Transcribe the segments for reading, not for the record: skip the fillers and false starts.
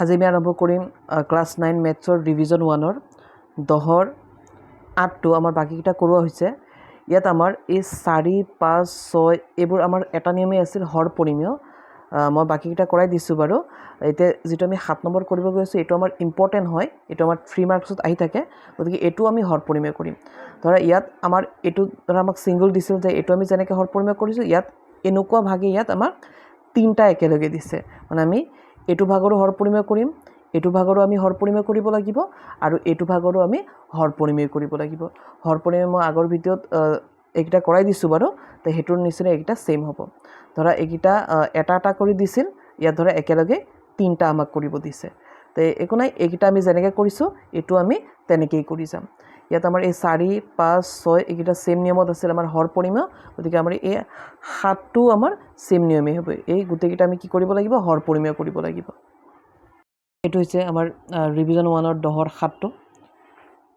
আজি আমি আৰম্ভ কৰিম ক্লাছ 9 মেথছৰ ৰিভিজন 1-ৰ 10-ৰ 8টো আমাৰ বাকীকেইটা কৰোৱা হৈছে। ইয়াত আমাৰ এই 4, 5, 6 এইবোৰ আমাৰ এটা নিয়মেই আছিল হৰ পৰিমেয়। মই বাকীকেইটা কৰাই দিছোঁ বাৰু। এতিয়া যিটো আমি 7 নম্বৰ কৰিব গৈ আছোঁ এইটো আমাৰ ইম্পৰ্টেণ্ট হয়, এইটো আমাৰ 3 মাৰ্কছত আহি থাকে, গতিকে এইটো আমি হৰ পৰিমেয় কৰিম। ধৰা ইয়াত আমাৰ এইটো ধৰা আমাক ছিংগল দিছিল যে এইটো আমি যেনেকৈ হৰ পৰিমেয় কৰিছোঁ, ইয়াত এনেকুৱা ভাগে ইয়াত আমাক 3টা একেলগে দিছে, মানে আমি এইটো ভাগৰো হৰ পৰিমেয় কৰিম, এইটো ভাগৰো আমি হৰ পৰিমেয় কৰিব লাগিব, আৰু এইটো ভাগৰো আমি হৰ পৰিমেয় কৰিব লাগিব। হৰ পৰিমেয় মই আগৰ ভিডিঅ'ত এইকেইটা কৰাই দিছোঁ বাৰু, তো সেইটোৰ নিচিনা এইকেইটা ছেইম হ'ব। ধৰা এইকেইটা এটা এটা কৰি দিছিল, ইয়াত ধৰা একেলগে 3টা আমাক কৰিব দিছে। তো একো নাই, এইকেইটা আমি যেনেকৈ কৰিছোঁ এইটো আমি তেনেকৈয়ে কৰি যাম। ইয়াত আমাৰ এই 4, 5, 6 এইকেইটা ছেইম নিয়মত আছিল আমাৰ হৰ পৰিমেয়, গতিকে আমাৰ এই 7টো আমাৰ ছেইম নিয়মেই হ'ব। এই গোটেইকেইটা আমি কি কৰিব লাগিব? হৰ পৰিমেয় কৰিব লাগিব। এইটো হৈছে আমাৰ ৰিভিজন 1-ৰ 10-ৰ 7টো।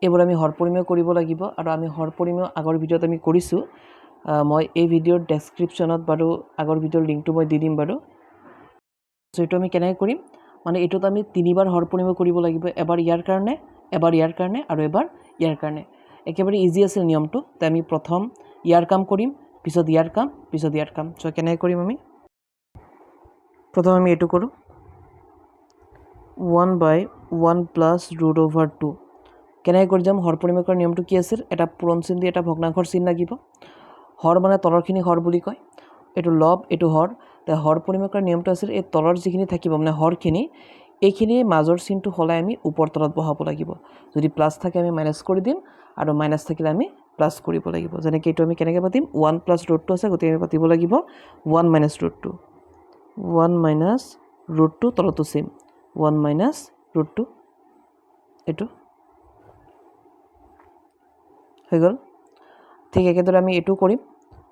এইবোৰ আমি হৰ পৰিমেয় কৰিব লাগিব, আৰু আমি হৰ পৰিমেয় আগৰ ভিডিঅ'ত আমি কৰিছোঁ। মই এই ভিডিঅ'ৰ ডেছক্ৰিপশ্যনত বাৰু আগৰ ভিডিঅ'ৰ লিংকটো মই দি দিম বাৰু। চ' এইটো আমি কেনেকৈ কৰিম, মানে এইটোত আমি 3বাৰ হৰ পৰিমেয় কৰিব লাগিব, এবাৰ ইয়াৰ কাৰণে, এবাৰ ইয়াৰ কাৰণে, আৰু এবাৰ ইয়াৰ কাৰণে। একেবাৰে ইজি আছিল নিয়মটো। তো আমি প্ৰথম ইয়াৰ কাম কৰিম, পিছত ইয়াৰ কাম, পিছত ইয়াৰ কাম। চ' কেনেকৈ কৰিম আমি? প্ৰথম আমি এইটো কৰোঁ, 1/1 + √/2। কেনেকৈ কৰি যাম? হৰ পৰিমেয় কৰাৰ নিয়মটো কি আছিল? এটা পূৰণ চিন দি এটা ভগ্নাংশৰ চিন লাগিব। হৰ মানে তলৰখিনি হৰ বুলি কয়, এইটো লব, এইটো হৰ। তো হৰ পৰিমেয় কৰাৰ নিয়মটো আছিল এই তলৰ যিখিনি থাকিব মানে হৰখিনি, এইখিনি মাজৰ চিনটো সলাই আমি ওপৰ তলত বহাব লাগিব। যদি প্লাছ থাকে আমি মাইনাছ কৰি দিম, আৰু মাইনাছ থাকিলে আমি প্লাছ কৰিব লাগিব। যেনেকৈ এইটো আমি কেনেকৈ পাতিম? 1 + √2 আছে, গতিকে আমি পাতিব লাগিব 1 - √2। 1 - √2, তলতো ছেইম 1 - √2, এইটো হৈ গ'ল। ঠিক একেদৰে আমি এইটো কৰিম,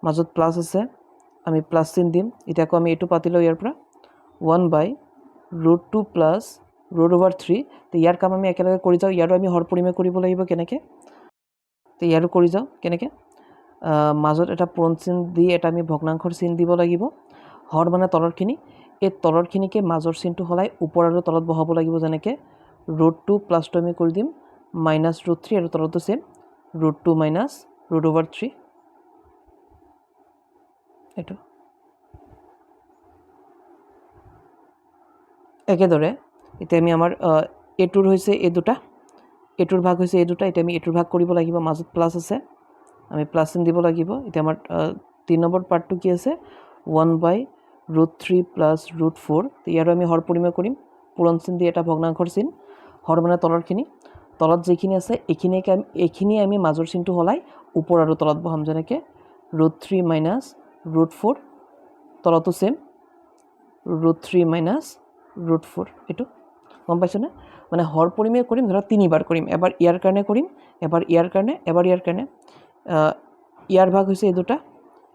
মাজত প্লাছ আছে, আমি প্লাছ চিন দিম। এতিয়া আকৌ আমি এইটো পাতি লওঁ ইয়াৰ পৰা, 1/√2 + √/3। তো ইয়াৰ কাম আমি একেলগে কৰি যাওঁ, ইয়াৰো আমি হৰ পৰিমেয় কৰিব লাগিব। কেনেকৈ? তো ইয়াৰো কৰি যাওঁ কেনেকৈ? মাজত এটা পূৰণ চিন দি এটা আমি ভগ্নাংশৰ চিন দিব লাগিব। হৰ মানে তলৰখিনি, এই তলৰখিনিকে মাজৰ চিনটো সলাই ওপৰ আৰু তলত বহাব লাগিব। যেনেকৈ √2 প্লাছটো আমি কৰি দিম -√3, আৰু তলতো ছেইম √2 - √/3, এইটো। একেদৰে এতিয়া আমি আমাৰ এইটোৰ হৈছে এই দুটা, এইটোৰ ভাগ হৈছে এই দুটা। এতিয়া আমি এইটোৰ ভাগ কৰিব লাগিব, মাজত প্লাছ আছে, আমি প্লাছ চিন দিব লাগিব। এতিয়া আমাৰ 3 নম্বৰ পাৰ্টটো কি আছে? 1/√3 + √4। ইয়াৰো আমি হৰ পৰিমেয় কৰিম, পূৰণ চিন দি এটা ভগ্নাংশৰ চিন। হৰ মানে তলৰখিনি, তলত যিখিনি আছে এইখিনিয়ে আমি মাজৰ চিনটো সলাই ওপৰ আৰু তলত বহাম। যেনেকৈ √3 - √4, তলতো ছেইম √3 - √4, এইটো। গম পাইছেনে? মানে হৰ পৰিমেয় কৰিম, ধৰা 3বাৰ কৰিম, এবাৰ ইয়াৰ কাৰণে কৰিম, এবাৰ ইয়াৰ কাৰণে, এবাৰ ইয়াৰ কাৰণে। ইয়াৰ ভাগ হৈছে এই দুটা,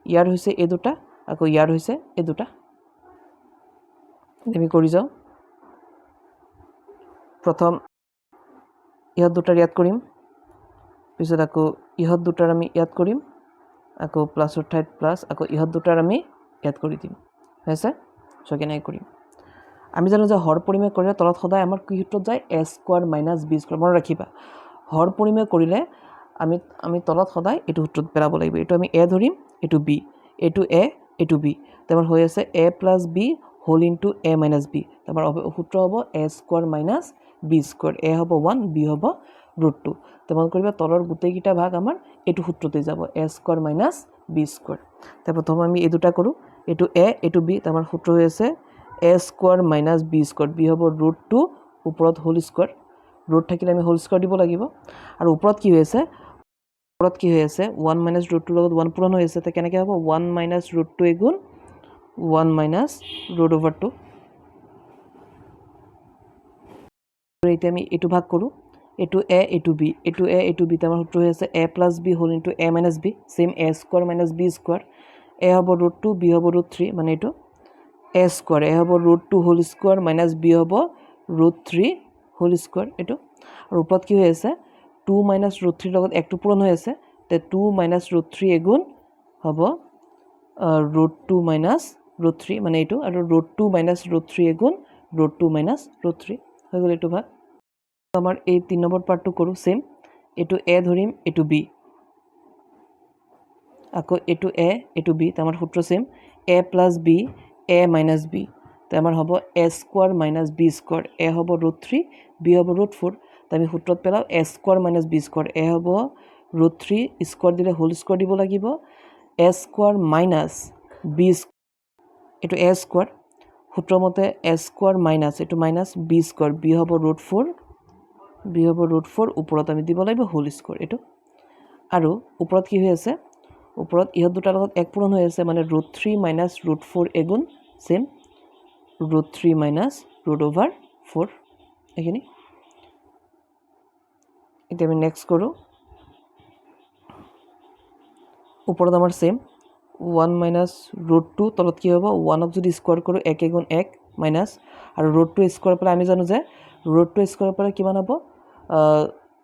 ইয়াৰ হৈছে এই দুটা, আকৌ ইয়াৰ হৈছে এই দুটা। আমি কৰি যাওঁ, প্ৰথম ইহঁত দুটাৰ ইয়াত কৰিম, পিছত আকৌ ইহঁত দুটাৰ আমি ইয়াত কৰিম, আকৌ প্লাছৰ ঠাইত প্লাছ, আকৌ ইহঁত দুটাৰ আমি ইয়াত কৰি দিম। হৈছে? চ' কেনেকৈ কৰিম? আমি জানো যে হৰ পৰিমেয় কৰিলে তলত সদায় আমাৰ কি সূত্ৰত যায়? a² - b²। মনত ৰাখিবা, হৰ পৰিমেয় কৰিলে আমি তলত সদায় এইটো সূত্ৰত পেলাব লাগিব। এইটো আমি a ধৰিম, এইটো b, এইটো a, এইটো b। তোমাৰ হৈ আছে a + b whole into a - b। তোমাৰ সূত্ৰ হ'ব a² - b²। a হ'ব 1, b হ'ব √2। মনত কৰিবা তলৰ গোটেইকেইটা ভাগ আমাৰ এইটো সূত্ৰতে যাব, a² - b²। তাৰ প্ৰথম আমি এই দুটা কৰোঁ, এইটো a, এইটো b। আমাৰ সূত্ৰ হৈ আছে a² - b²। b হ'ব √2, ওপৰত হোল স্কুৱাৰ, ৰুট থাকিলে আমি হোল স্কুৱাৰ দিব লাগিব। আৰু ওপৰত কি হৈ আছে? 1 - √2 লগত 1 পূৰণ হৈ আছে। তো কেনেকৈ হ'ব? 1 - √2 এগুণ 1 - √/2। এতিয়া আমি এইটো ভাগ কৰোঁ, এইটো a, এইটো b, এইটো a, এইটো b। আমাৰ সূত্ৰ হৈ আছে a + b whole into a - b, same a² - b²। a হ'ব √2, b হ'ব √3, মানে এইটো a²। a হ'ব √2 হোল স্কুৱাৰ - b হ'ব √3 হোল স্কুৱাৰ, এইটো। আৰু ওপৰত কি হৈ আছে? 2 - √3 লগত 1টো পূৰণ হৈ আছে। তে 2 - √3 এগুণ হ'ব √2 - √3, মানে এইটো। আৰু √2 - √3 এগুণ ৰুট 2 মাইনাছ ৰুট 3 হৈ গ'ল এইটো ভাগ আমাৰ এই 3 নম্বৰ পাৰ্টটো কৰোঁ সেম এইটো এ ধৰিম এইটো বি আকৌ এইটো এ এইটো বি তো আমাৰ সূত্ৰ same A plus B A minus B তো আমাৰ হ'ব এ স্কোৱাৰ মাইনাছ বি স্কোৱাৰ এ হ'ব ৰুট 3 বি হ'ব ৰুট 4 তো আমি সূত্ৰত পেলাওঁ এ স্কোৱাৰ মাইনাছ বি স্কোৱাৰ এ হ'ব ৰুট 3 স্কোৱাৰ দিলে হোল স্কোৱাৰ দিব লাগিব এ স্কোৱাৰ মাইনাছ বি এইটো এ স্কোৱাৰ সূত্ৰ মতে এ স্কোৱাৰ মাইনাছ এইটো মাইনাছ বি স্কোৱাৰ বি হ'ব ৰুট 4 ওপৰত আমি দিব লাগিব হোল স্কোৱাৰ এইটো আৰু ওপৰত কি হৈ আছে ওপৰত ইহঁত দুটাৰ লগত এক পূৰণ হৈ আছে মানে ৰুট 3 মাইনাছ ৰুট 4 এগুণ same root 3 minus root over 4 এইখিনি এতিয়া আমি নেক্সট কৰোঁ ওপৰত আমাৰ সেম 1 মাইনাছ ৰুট 2 তলত কি হ'ব 1ক যদি স্কোৱাৰ কৰোঁ 1 এগুণ 1 মাইনাছ আৰু ৰুট 2 স্কোৱাৰ পেলাই আমি জানো যে ৰুট 2 স্কোৱাৰ পেলাই কিমান হ'ব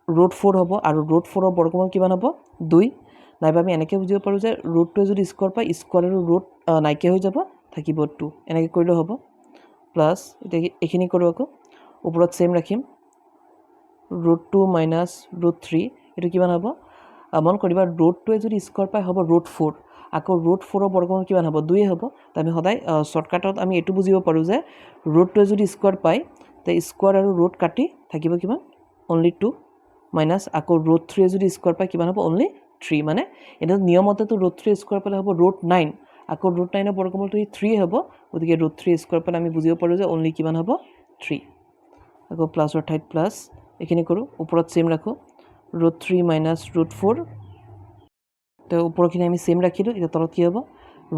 ৰুট 4 হ'ব আৰু ৰুট 4ৰ বৰ্গমূল কিমান হ'ব 2 নাইবা আমি এনেকৈ বুজিব পাৰোঁ যে ৰুট 2 যদি স্কোৱাৰ পায় স্কোৱাৰ আৰু ৰুট নাইকিয়া হৈ যাব থাকিব 2 এনেকৈ কৰিলেও হ'ব প্লাছ এতিয়া এইখিনি কৰোঁ আকৌ ওপৰত সেম ৰাখিম ৰুট 2 মাইনাছ ৰুট 3 এইটো কিমান হ'ব মন কৰিবা ৰুট 2 যদি স্কোৱাৰ পায় হ'ব ৰুট 4 আকৌ ৰুট 4ৰ বৰ্গমূল কিমান হ'ব 2 হ'ব তো আমি সদায় শ্বৰ্টকাটত আমি এইটো বুজিব পাৰোঁ যে ৰুট 2 যদি স্কোৱাৰ পায় তে স্কোৱাৰ আৰু ৰুট কাটি থাকিব কিমান অনলি 2 মাইনাছ আকৌ ৰুট 3 যদি স্কোৱাৰ পায় কিমান হ'ব অনলি 3 মানে এটা নিয়মতেতো ৰুট 3 স্কোৱাৰ পালে হ'ব ৰুট 9 আকৌ ৰুট 9ৰ বৰ্গমূলটো 3 হ'ব গতিকে ৰুট 3 স্কোৱাৰ পালে আমি বুজিব পাৰোঁ যে অনলি কিমান হ'ব 3 আকৌ প্লাছৰ ঠাইত প্লাছ এইখিনি কৰোঁ ওপৰত সেম ৰাখোঁ ৰুট 3 মাইনাছ ৰুট 4 তো ওপৰখিনি আমি সেম ৰাখিলোঁ এতিয়া তলত কি হ'ব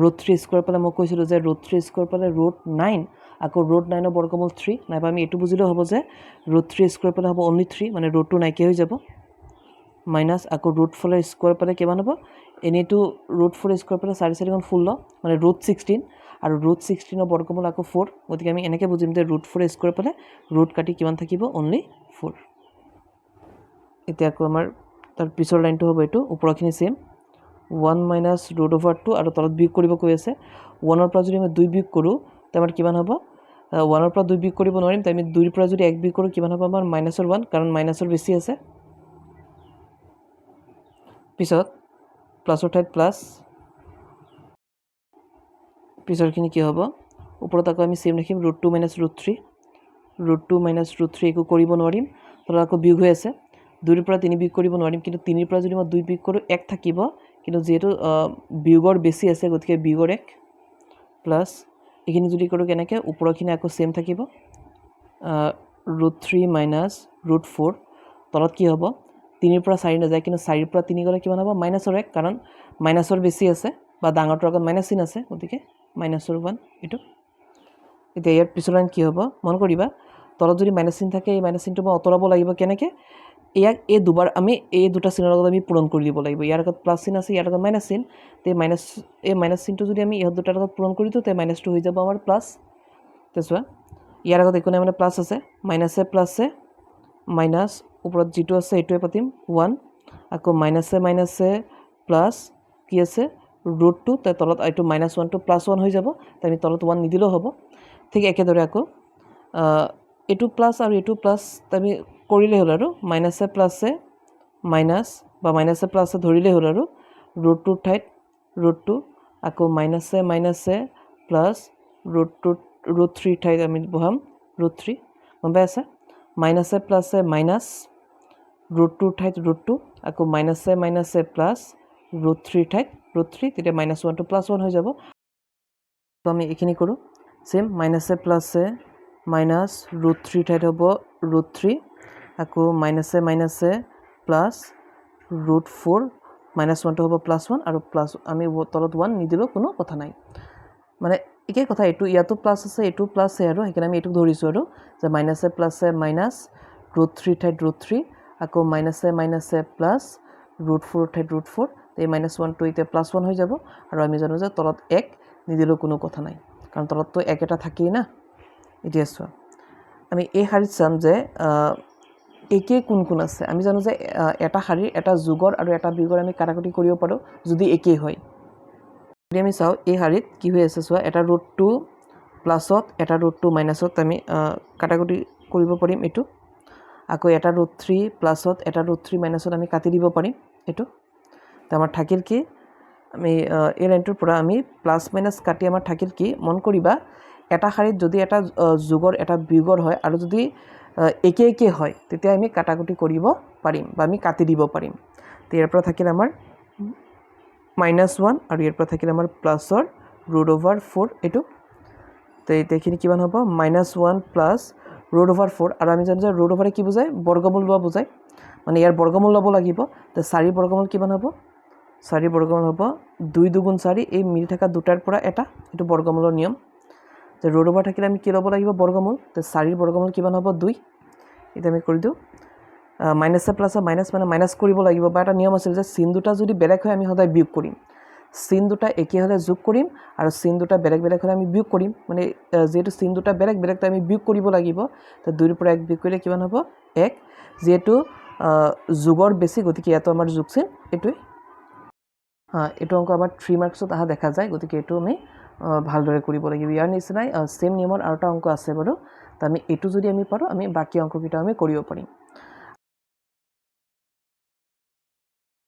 ৰুট 3 স্কোৱাৰ পালে মই কৈছিলোঁ যে ৰুট 3 স্কোৱাৰ পালে ৰুট 9 আকৌ ৰুট 9ৰ বৰ্গমূল 3 নাইবা আমি এইটো বুজিলেও হ'ব যে ৰুট 3 স্কোৱাৰ পালে হ'ব অনলি 3 মানে ৰুট 2 নাইকিয়া হৈ যাব মাইনাছ আকৌ ৰুট 4 স্কোৱাৰ পালে কিমান হ'ব এনেইতো ৰুট 4 স্কোৱাৰ পালে 4 4 গুণ 16 মানে ৰুট 16 আৰু ৰুট 16ৰ বৰ্গমূল আকৌ 4 গতিকে আমি এনেকৈ বুজিম যে ৰুট 4 স্কোৱাৰ পালে ৰুট কাটি কিমান থাকিব অনলি 4 এতিয়া আকৌ আমাৰ তাৰ পিছৰ লাইনটো হ'ব এইটো ওপৰখিনি সেম 1 মাইনাছ ৰুট অভাৰ 2 আৰু তলত বিয়োগ কৰিব কৈ আছে 1ৰ পৰা যদি আমি 2 বিয়োগ কৰোঁ তো আমাৰ কিমান হ'ব 1ৰ পৰা 2 বিয়োগ কৰিব নোৱাৰিম তো আমি 2ৰ পৰা যদি 1 বিয়োগ কৰোঁ কিমান হ'ব আমাৰ মাইনাছৰ 1 কাৰণ মাইনাছৰ বেছি আছে পিছত প্লাছৰ ঠাইত প্লাছ পিছৰখিনি কি হ'ব ওপৰত আকৌ আমি সেম ৰাখিম ৰুট 2 মাইনাছ ৰুট 3 একো কৰিব নোৱাৰিম তলত আকৌ বিয়োগ হৈ আছে 2ৰ পৰা 3 বিয়োগ কৰিব নোৱাৰিম কিন্তু 3ৰ পৰা যদি মই 2 বিয়োগ কৰোঁ 1 থাকিব কিন্তু যিহেতু বিয়োগৰ বেছি আছে গতিকে বিয়োগৰ 1 প্লাছ এইখিনি যদি কৰোঁ কেনেকৈ ওপৰখিনি আকৌ সেম থাকিব ৰুট 3 মাইনাছ ৰুট 4 তলত কি হ'ব 3ৰ পৰা 4 নাযায় কিন্তু 4ৰ পৰা 3 গ'লে কিমান হ'ব মাইনাছৰ 1 কাৰণ মাইনাছৰ বেছি আছে বা ডাঙৰটোৰ আগত মাইনাছ চিন আছে গতিকে মাইনাছৰ 1 এইটো এতিয়া ইয়াৰ পিছৰ লাইন কি হ'ব মন কৰিবা তলত যদি মাইনাছ চিন থাকে এই মাইনাছ চিনটো মই আঁতৰাব লাগিব কেনেকৈ ইয়াক এই দুবাৰ আমি এই দুটা চিনৰ লগত আমি পূৰণ কৰি দিব লাগিব ইয়াৰ আগত প্লাছ চিন আছে ইয়াৰ আগত মাইনাছ চিন তে মাইনাছ চিনটো যদি আমি ইহঁত দুটাৰ লগত পূৰণ কৰি দিওঁ তে মাইনাছটো হৈ যাব আমাৰ প্লাছ তে চোৱা ইয়াৰ আগত একো নাই মানে প্লাছ আছে মাইনাছে প্লাছে মাইনাছ ওপৰত যিটো আছে সেইটোৱে পাতিম 1 আকৌ মাইনাছে প্লাছ কি আছে ৰুট 2 তাৰ তলত এইটো মাইনাছ 1টো প্লাছ 1 হৈ যাব তো আমি তলত 1 নিদিলেও হ'ব ঠিক একেদৰে আকৌ এইটো প্লাছ আৰু এইটো প্লাছ আমি কৰিলেই হ'ল আৰু মাইনাছে প্লাছে মাইনাছ বা মাইনাছে প্লাছে ধৰিলেই হ'ল আৰু ৰুট 2ৰ ঠাইত ৰুট 2 আকৌ মাইনাছে প্লাছ ৰুট 3ৰ ঠাইত আমি বহাম ৰুট 3 গম পাই আছে মাইনাছে প্লাছে মাইনাছ ৰুট 2ৰ ঠাইত ৰুট 2 আকৌ মাইনাছে প্লাছ ৰুট 3ৰ ঠাইত ৰুট 3 তেতিয়া মাইনাছ 1টো প্লাছ 1 হৈ যাব তো আমি এইখিনি কৰোঁ সেম মাইনাছে প্লাছে মাইনাছ ৰুট 3ৰ ঠাইত হ'ব ৰুট 3 আকৌ মাইনাছে প্লাছ ৰুট 4 মাইনাছ 1টো হ'ব প্লাছ 1 আৰু প্লাছ আমি তলত 1 নিদিলেও কোনো কথা নাই মানে একেই কথা এইটো ইয়াতো প্লাছ আছে এইটো প্লাছে আৰু সেইকাৰণে আমি এইটোক ধৰিছোঁ আৰু যে মাইনাছে প্লাছে মাইনাছ ৰুট 3ৰ ঠাইত ৰুট 3 আকৌ মাইনাছে প্লাছ ৰুট 4ৰ ঠাইত ৰুট 4 এই মাইনাছ 1টো এতিয়া প্লাছ 1 হৈ যাব আৰু আমি জানো যে তলত 1 নিদিলেও কোনো কথা নাই কাৰণ তলততো 1 এটা থাকেই না এতিয়া চোৱা আমি এই শাৰীত চাম যে একে কোন আছে আমি জানো যে এটা শাৰীৰ এটা যোগৰ আৰু এটা বিয়োগৰ আমি কাটাকুটি কৰিব পাৰোঁ যদি একেই হয় যদি আমি চাওঁ এই শাৰীত কি হৈ আছে চোৱা এটা ৰুট 2 প্লাছত এটা ৰুট 2 মাইনাছত আমি কাটাকুটি কৰিব পাৰিম এইটো আকৌ এটা ৰুট 3 প্লাছত এটা ৰুট 3 মাইনাছত আমি কাটি দিব পাৰিম এইটো তো আমাৰ থাকিল কি আমি এই লাইনটোৰ পৰা আমি প্লাছ মাইনাছ কাটি আমাৰ থাকিল কি মন কৰিবা এটা শাৰীত যদি এটা যোগৰ এটা বিয়োগৰ হয় আৰু যদি একে একে হয় তেতিয়া আমি কাটাকুটি কৰিব পাৰিম বা আমি কাটি দিব পাৰিম তো ইয়াৰ পৰা থাকিল আমাৰ -1 আৰু ইয়াৰ পৰা থাকিল আমাৰ প্লাছৰ √4 এইটো তো এইখিনি কিমান হ'ব -1 প্লাছ √4 আৰু আমি জানো যে √4 কি বুজায় বৰ্গমূল লোৱা বুজায় মানে ইয়াৰ বৰ্গমূল ল'ব লাগিব তো 4 বৰ্গমূল কিমান হ'ব 4 বৰ্গমূল হ'ব 2 × 4 এই মিলি থকা দুটাৰ পৰা এটা এইটো বৰ্গমূলৰ নিয়ম যে √4 থাকিলে আমি কি ল'ব লাগিব বৰ্গমূল তো 4 বৰ্গমূল কিমান হ'ব 2 এটা আমি কৰি দিওঁ মাইনাছে প্লাছে মাইনাছ মানে মাইনাছ কৰিব লাগিব বা এটা নিয়ম আছিল যে চিন দুটা যদি বেলেগ হয় আমি সদায় বিয়োগ কৰিম চিন দুটা একে হ'লে যোগ কৰিম আৰু চিন দুটা বেলেগ বেলেগ হ'লে আমি বিয়োগ কৰিম মানে যেহেতু চিন দুটা বেলেগ বেলেগ তো আমি বিয়োগ কৰিব লাগিব তো 2 ৰ পৰা 1 বিয়োগ কৰিলে কিমান হ'ব 1 যেহেতু যোগৰ বেছি গতিকে ইয়াতো আমাৰ যোগ চিন এইটোৱে এইটো অংক আমাৰ 3 মাৰ্কছত অহা দেখা যায় গতিকে এইটো আমি ভালদৰে কৰিব লাগিব ইয়াৰ নিচিনাই সেম নিয়মৰ আৰু এটা অংক আছে বাৰু তো আমি এইটো যদি আমি পাৰোঁ আমি বাকী অংককেইটা আমি কৰিব পাৰিম